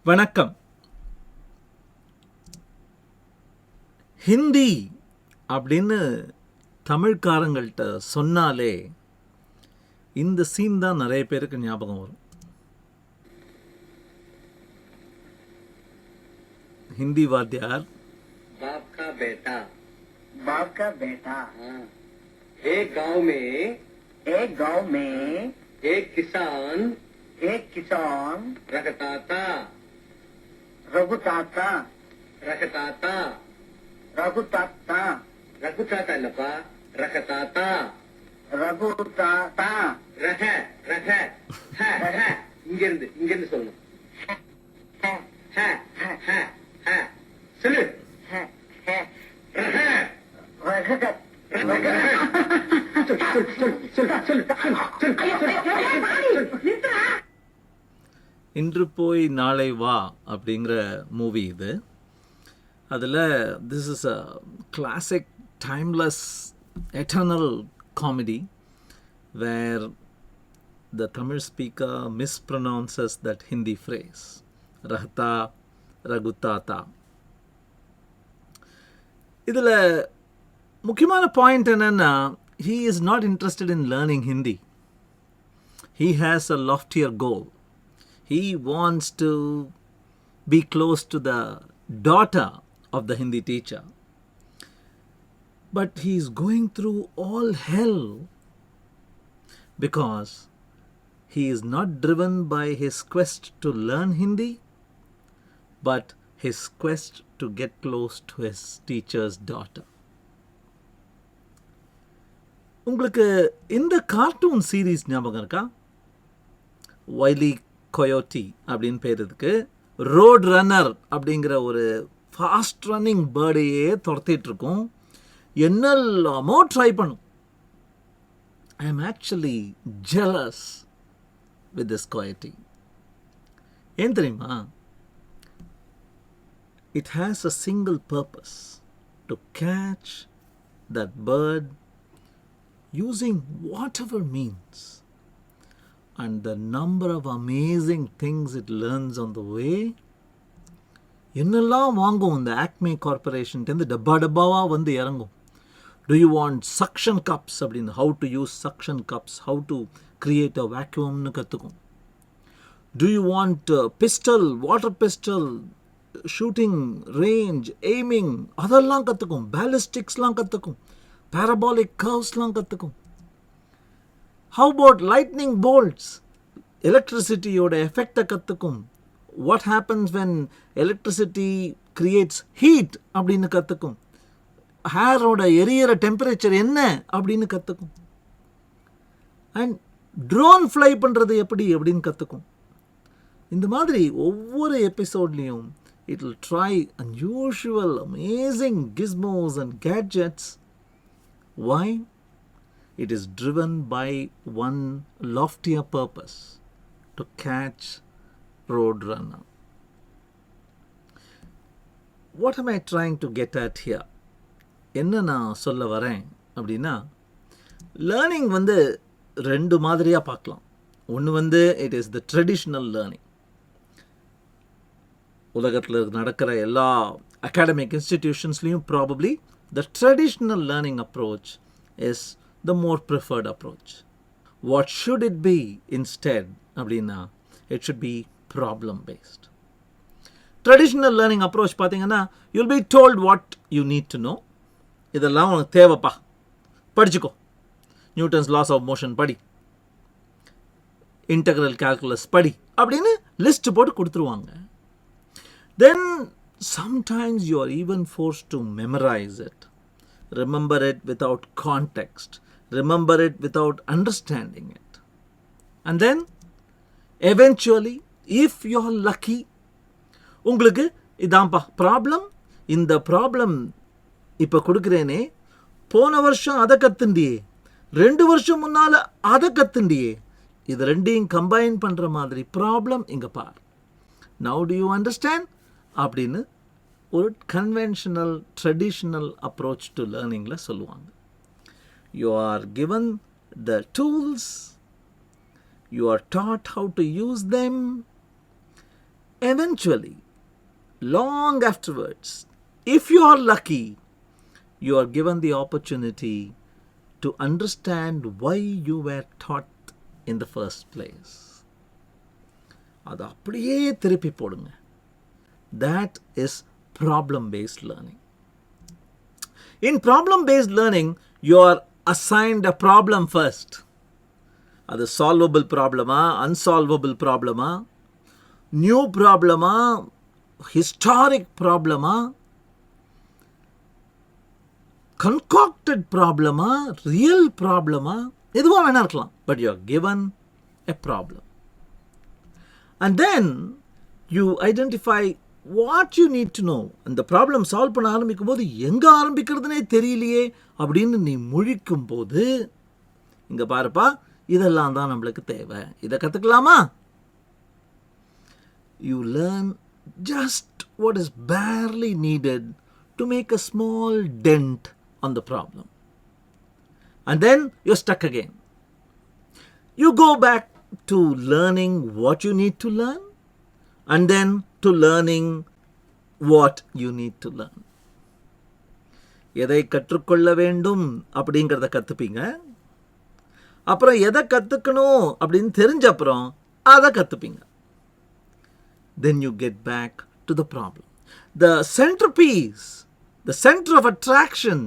வணக்கம். ஹிந்தி அப்படின்னு தமிழ்காரங்கள்ட்ட சொன்னாலே இந்த சீன் தான் நிறைய பேருக்கு ஞாபகம் வரும். हिंदी वाद्यार बाप का बेटा हाँ। एक गांव में एक किसान रखता था रघुताता लपा रखता था இங்கிருந்து சொல்லணும். சொல்லு. இன்று போய் நாளை வா அப்படிங்கிற மூவி இது. அதில் this is a classic timeless eternal comedy where the Tamil speaker mispronounces that Hindi phrase, Rahta Ragutata. இதில் முக்கியமான பாயிண்ட் என்னன்னா, he is not interested in learning Hindi. He has a loftier goal. He wants to be close to the daughter of the Hindi teacher. But he is going through all hell because he is not driven by his quest to learn Hindi, but his quest to get close to his teacher's daughter. உங்களுக்கு இந்த cartoon series ஞாபகம் இருக்கா? வைலி கொயோட்டி அப்படின்னு பேர் இருக்கு. Road runner அப்படிங்கிற ஒரு fast running பேர்டையே துரத்திட்டு இருக்கும். என்னெல்லாமோ ட்ரை பண்ணும். I am actually jealous with this coyote. ஏன் தெரியுமா? It has a single purpose, to catch that bird using whatever means. And the number of amazing things it learns on the way. என்னெல்லாம் வாங்கும் இந்த ஆக்மே கார்பரேஷன்ட்டு டப்பாவா வந்து இறங்கும். Do you want suction cups அப்படின்னு how to use suction cups, how to create a vacuum னு கற்றுக்கும். Do you want pistol, water pistol, shooting range, aiming அதெல்லாம் கற்றுக்கும். ballisticsலாம் கற்றுக்கும். parabolic curvesலாம் கற்றுக்கும். How about lightning bolts? எலக்ட்ரிசிட்டியோட எஃபெக்டை கற்றுக்கும். What happens when electricity creates heat அப்படின்னு கற்றுக்கும். ஹேரோட எரியற டெம்பரேச்சர் என்ன அப்படின்னு கற்றுக்கும். அண்ட் ட்ரோன் ஃப்ளை பண்ணுறது எப்படி அப்படின்னு கற்றுக்கும். இந்த மாதிரி ஒவ்வொரு எபிசோட்லேயும் it will try unusual amazing gizmos and gadgets. Why? It is driven by one loftier purpose, to catch road runner. What am I trying to get at here? என்ன நான் சொல்ல வரேன் அப்படின்னா, லேர்னிங் வந்து ரெண்டு மாதிரியாக பார்க்கலாம். ஒன்று it is the traditional learning. உலகத்தில் நடக்கிற எல்லா அகாடமிக் இன்ஸ்டிடியூஷன்ஸ்லேயும் probably the traditional learning approach is the more preferred approach. What should it be instead அப்படின்னா, it should be problem based. Traditional learning approach பார்த்தீங்கன்னா, you'll be told what you need to know. இதெல்லாம் உனக்கு தேவைப்பா, படிச்சுக்கோ. Newton's laws of motion படி, integral calculus படி அப்படின்னு list போட்டு கொடுத்துருவாங்க. Then sometimes you are even forced to memorise it, remember it without context, remember it without understanding it. And then eventually if you are lucky, உங்களுக்கு இதான்ப்பா problem, இந்த problem இப்போ கொடுக்குறேனே, போன வருஷம் அதை கற்றுண்டியே, 2 வருஷம் முன்னால் அதை கற்றுண்டியே, இது ரெண்டையும் கம்பைன் பண்ணுற மாதிரி ப்ராப்ளம் இங்கே பார். நவ் டு யூ அண்டர்ஸ்டாண்ட் அப்படின்னு ஒரு கன்வென்ஷனல் ட்ரெடிஷ்னல் அப்ரோச் டு லேர்னிங்கில் சொல்லுவாங்க. You are given the tools, you are dot how to use them, eventually, long afterwards, if you are lucky, you are given the opportunity to understand why you were taught in the first place. அது அப்படியே திருப்பி போடுங்க. That is problem-based learning. In problem-based learning, you are assigned a problem first. அது solvable problema, unsolvable problema, new problema, historic problema, concocted problema, real problema, எதுவா வேணா இருக்கலாம். But you are given a problem. And then you identify what you need to know. அந்த problem solve பண்ண ஆரம்பிக்கும் போது எங்கே ஆரம்பிக்கிறதுனே தெரியலையே அப்படின்னு நீ முழிக்கும் போது இங்கே பாருப்பா, இதெல்லாம் தான் நம்மளுக்கு தேவை, இதை கற்றுக்கலாமா? You learn just what is barely needed to make a small dent on the problem. And then you're stuck again. You go back to learning what you need to learn, and then to learning what you need to learn. எதை கற்றுக்கொள்ள வேண்டும் அப்படிங்கிறத கற்றுப்பீங்க. அப்புறம் எதை கற்றுக்கணும் அப்படின்னு தெரிஞ்ச அப்புறம் அதை கற்றுப்பீங்க. Then you get back to the problem. The centerpiece, the center of attraction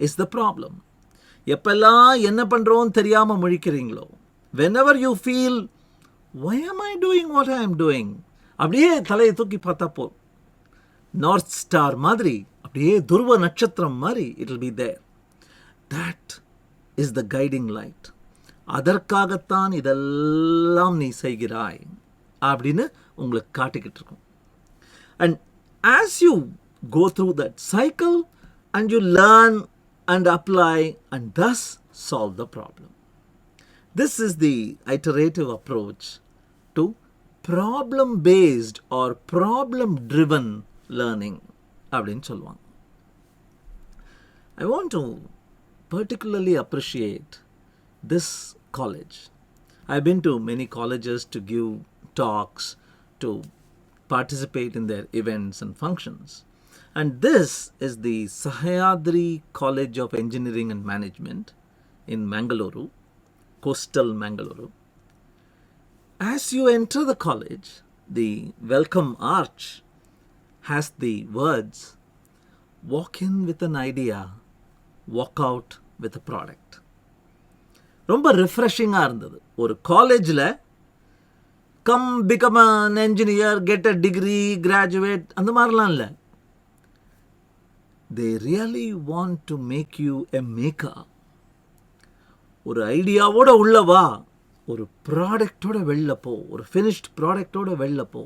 is the problem. எப்பெல்லாம் என்ன பண்ணுறோன்னு தெரியாமல் முழிக்கிறீங்களோ, whenever you feel, why am I doing what I am doing, அப்படியே தலையை தூக்கி பார்த்தா போ, நார்த் ஸ்டார் மாதிரி, அப்படியே துருவ நட்சத்திரம் மாதிரி it will be there. That is the guiding light. அதற்காகத்தான் இதெல்லாம் நீ செய்கிறாய் அப்படின்னு உங்களுக்கு காட்டிக்கிட்டு இருக்கும். And as you go through that cycle and you learn and apply and thus solve the problem. This is the iterative approach to problem-based or problem-driven learning அப்படின்னு சொல்லுவாங்க. I want to particularly appreciate this college. I've been to many colleges to give talks, to participate in their events and functions. And this is the Sahyadri College of Engineering and Management in Mangaluru, coastal Mangaluru. As you enter the college, the welcome arch has the words, walk in with an idea, walk out with a product. ரொம்ப ரிஃப்ரெஷிங்காக இருந்தது. ஒரு காலேஜில் come become an engineer, get a degree, graduate, அந்த மாதிரிலாம் இல்லை. They really want to make you a maker. ஒரு ஐடியாவோட உள்ளவா, ஒரு ப்ராடக்டோட வெளில போ, ஒரு ஃபினிஷ்ட் ப்ராடக்டோட வெளில போ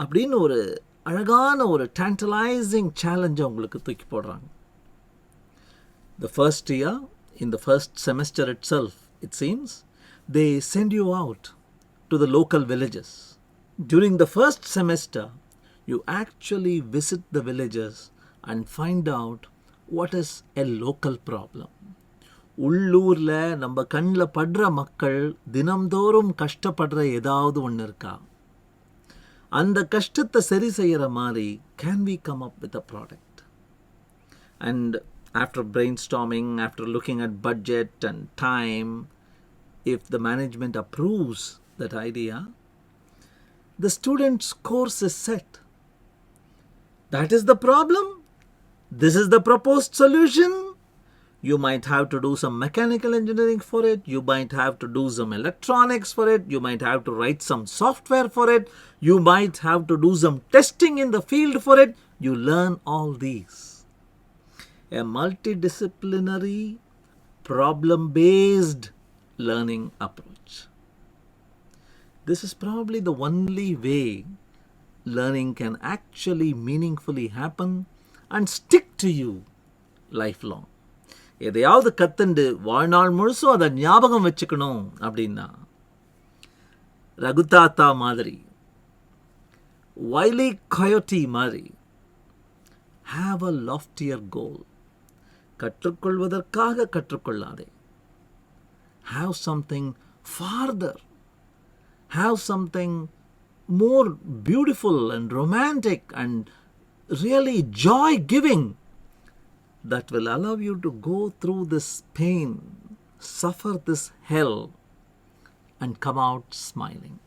அப்படின்னு ஒரு அழகான ஒரு டேண்டலைசிங் சேலஞ்சை உங்களுக்கு தூக்கி போடுறாங்க. The first year, in the first semester itself, it seems, they send you out to the local villages. During the first semester, you actually visit the villages and find out what is a local problem. உள்ளூரில் நம்ம கண்ணில் படுற மக்கள் தினம்தோறும் கஷ்டப்படுற ஏதாவது ஒன்று இருக்கா, அந்த கஷ்டத்தை சரி செய்கிற மாதிரி can we come up with a product? And after brainstorming, after looking at budget and time, if the management approves that idea, the student's course is set. That is the problem. This is the proposed solution. You might have to do some mechanical engineering for it. You might have to do some electronics for it. You might have to write some software for it. You might have to do some testing in the field for it. You learn all these. A multidisciplinary, problem-based learning approach. This is probably the only way learning can actually meaningfully happen and stick to you lifelong. எதையாவது கத்துண்டு வாழ்நாள் முழுசும் அதை ஞாபகம் வச்சுக்கணும் அப்படின்னா ரகுதாத்தா மாதிரி, வைலி கயோட்டி மாதிரி, have a loftier goal. கற்றுக்கொள்வதற்காக கற்றுக்கொள்ளாதே. Have something farther. Have something more beautiful and romantic and really joy giving that will allow you to go through this pain, suffer this hell, and come out smiling.